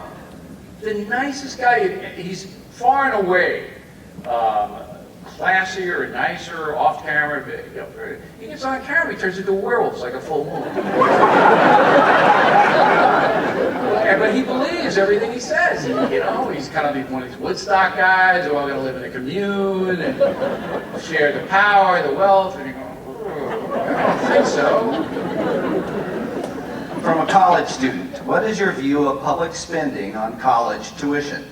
The nicest guy. He's far and away classier, nicer, off camera. He gets on camera, he turns into a werewolf. It's like a full moon. But he believes everything he says. You know, he's kind of one of these Woodstock guys who are all going to live in a commune and share the power, the wealth. And you go, I don't think so. From a college student, what is your view of public spending on college tuition?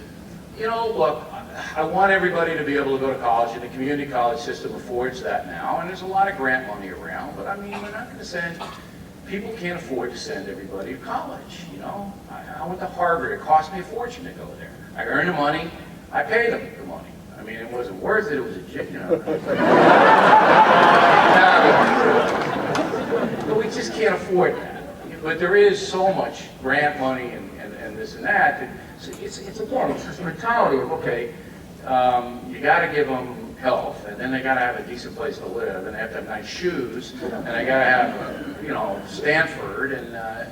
You know, look, I want everybody to be able to go to college, and the community college system affords that now, and there's a lot of grant money around, but I mean, we're not going to send, people can't afford to send everybody to college, you know? I went to Harvard, it cost me a fortune to go there. I earned the money, I paid them the money. I mean, it wasn't worth it, it was a, you know. But we just can't afford that. But there is so much grant money and this and that. It's again, it's this mentality of, okay, you got to give them health, and then they got to have a decent place to live, and they have to have nice shoes, and they got to have, you know, Stanford, and you know,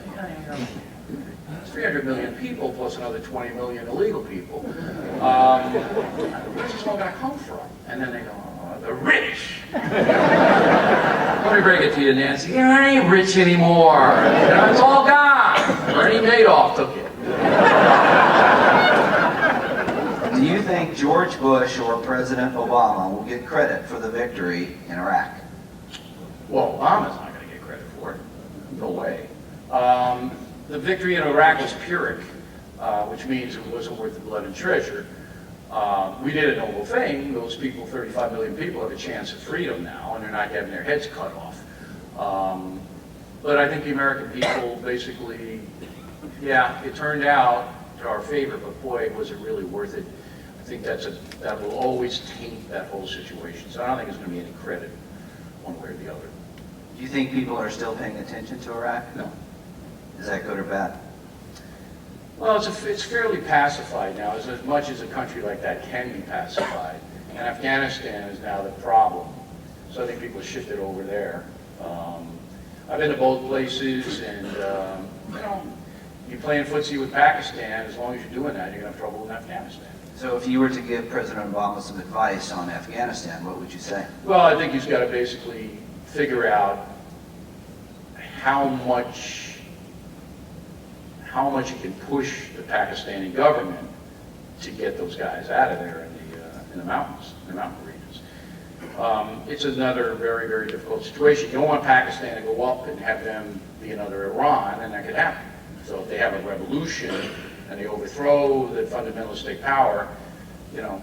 it's 300 million people plus another 20 million illegal people. Where's this all going to come from? And then they go, oh, the rich. Let me break it to you, Nancy. You ain't rich anymore. You know, it's all gone. Bernie Madoff took it. Do you think George Bush or President Obama will get credit for the victory in Iraq? Well, Obama's not going to get credit for it. No way. The victory in Iraq was Pyrrhic, which means it wasn't worth the blood and treasure. We did a noble thing. Those people, 35 million people, have a chance at freedom now, and they're not having their heads cut off. But I think the American people basically, yeah, it turned out to our favor, but boy, was it really worth it. I think that will always taint that whole situation. So I don't think there's going to be any credit one way or the other. Do you think people are still paying attention to Iraq? No. Is that good or bad? Well, it's fairly pacified now, as much as a country like that can be pacified. And Afghanistan is now the problem. So I think people have shifted over there. I've been to both places, and you know, you're playing footsie with Pakistan. As long as you're doing that, you're going to have trouble in Afghanistan. So if you were to give President Obama some advice on Afghanistan, what would you say? Well, I think he's got to basically figure out how much he can push the Pakistani government to get those guys out of there in the mountains, in the mountain regions. It's another very, very difficult situation. You don't want Pakistan to go up and have them be another Iran, and that could happen. So if they have a revolution and they overthrow the fundamentalistic power, you know,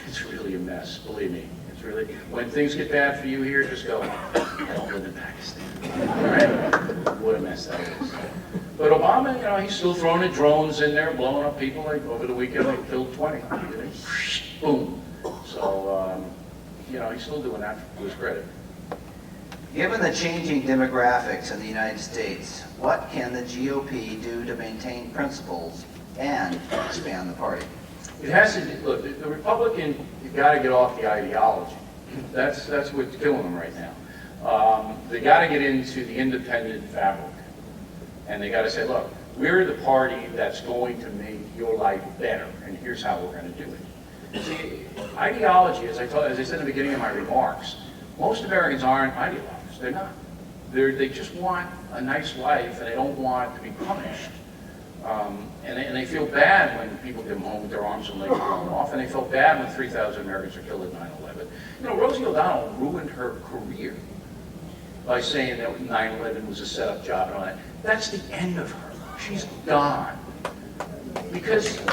it's really a mess, believe me. It's really, when things get bad for you here, just go, I don't live in Pakistan. All right? What a mess that is. But Obama, you know, he's still throwing the drones in there, blowing up people. Like over the weekend, they killed 20. Boom. So, you know, he's still doing that to his credit. Given the changing demographics in the United States, what can the GOP do to maintain principles and expand the party? It has to, look, the Republican, you've got to get off the ideology. That's what's killing them right now. They got to get into the independent fabric. And they got to say, look, we're the party that's going to make your life better, and here's how we're going to do it. See, ideology, as I said in the beginning of my remarks, most Americans aren't ideologues. They're not. They just want a nice life, and they don't want to be punished. And they feel bad when people get home with their arms and legs blown off, and they felt bad when 3,000 Americans are killed at 9/11. You know, Rosie O'Donnell ruined her career by saying that 9/11 was a setup job and all that. That's the end of her. She's gone. Because the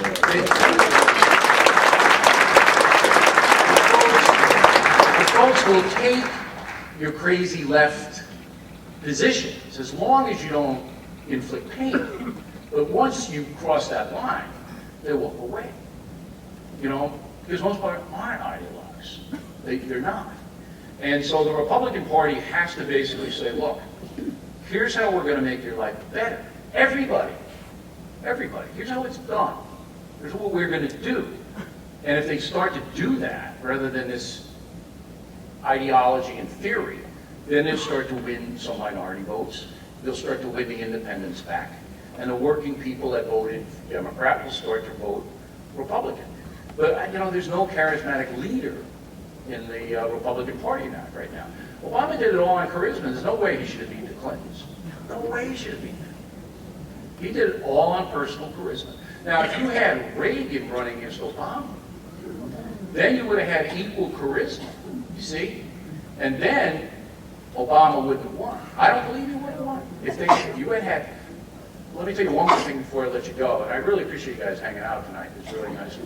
folks will take your crazy left positions, as long as you don't inflict pain. But once you cross that line, they walk away. You know, because most people aren't ideologues. They're not. And so the Republican Party has to basically say, look, here's how we're going to make your life better. Everybody. Here's how it's done. Here's what we're going to do. And if they start to do that, rather than this ideology and theory, then they'll start to win some minority votes. They'll start to win the independents back. And the working people that voted Democrat will start to vote Republican. But, you know, there's no charismatic leader in the Republican Party now, right now. Obama did it all on charisma. There's no way he should have beaten the Clintons. No way he should have beaten them. He did it all on personal charisma. Now, if you had Reagan running against Obama, then you would have had equal charisma, you see? And then Obama wouldn't have won. I don't believe he would have won. If you had, let me tell you one more thing before I let you go, and I really appreciate you guys hanging out tonight. It's really nice.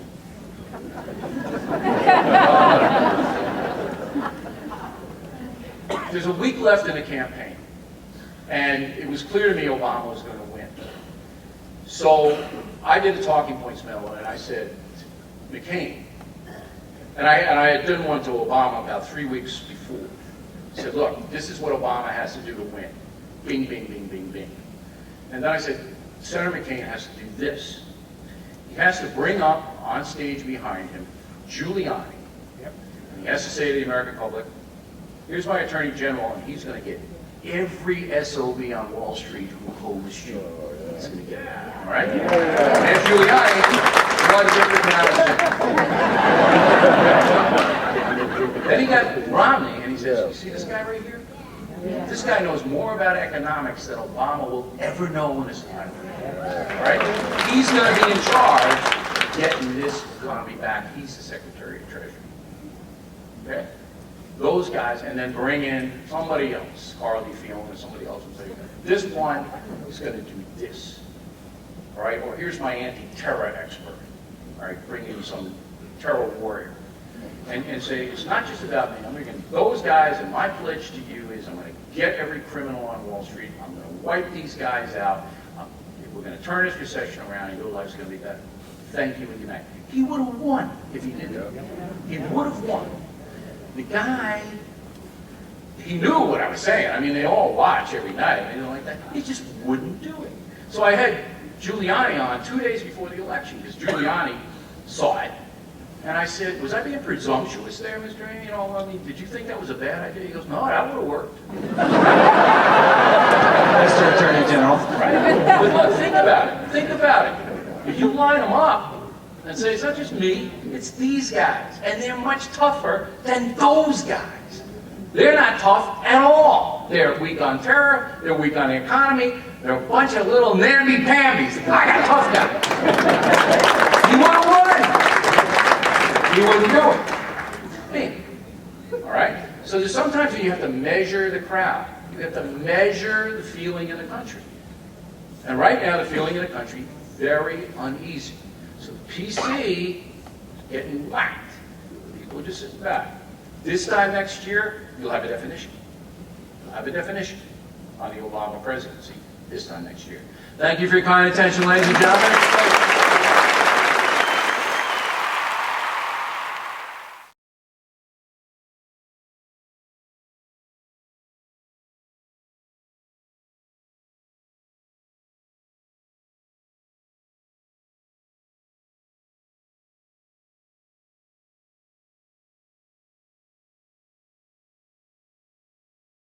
There's a week left in the campaign, and it was clear to me Obama was going to win. So I did a talking points memo, and I said, McCain, and I had done one to Obama about 3 weeks before. I said, look, this is what Obama has to do to win. Bing, bing, bing, bing, bing. And then I said, Senator McCain has to do this. He has to bring up on stage behind him Giuliani. And he has to say to the American public, here's my Attorney General, and he's going to get every SOB on Wall Street who holds the shoe. He's going to get it. All right? And Giuliani, then he got Romney, and he says, you see this guy right here? This guy knows more about economics than Obama will ever know in his life. All right? He's going to be in charge of getting this economy back. He's the Secretary of Treasury. Okay? Those guys, and then bring in somebody else, Carly Fiona or somebody else, and say, this one is going to do this. All right? Or here's my anti-terror expert. All right? Bring in some terror warrior. And say, it's not just about me. I'm going to get those guys, and my pledge to you is I'm going to get every criminal on Wall Street. I'm going to wipe these guys out. We're going to turn this recession around, and your life's going to be better. Thank you and good night. He would have won if he did that. He would have won. The guy, he knew what I was saying. I mean, they all watch every night, and anything like that. He just wouldn't do it. So I had Giuliani on 2 days before the election, because Giuliani saw it. And I said, was I being presumptuous there, Mr. A? You know, I mean, did you think that was a bad idea? He goes, no, that would have worked. Mr. Attorney General. Right? But look, think about it. Think about it. If you line them up and say, it's not just me, it's these guys. And they're much tougher than those guys. They're not tough at all. They're weak on terror. They're weak on the economy. They're a bunch of little namby-pambies. I got tough guys. You want to win? You wouldn't do it. Me. All right? So there's sometimes you have to measure the crowd. You have to measure the feeling in the country. And right now, the feeling in the country, very uneasy. So the PC is getting whacked. People are just sitting back. This time next year, you'll have a definition. You'll have a definition on the Obama presidency this time next year. Thank you for your kind attention, ladies and gentlemen.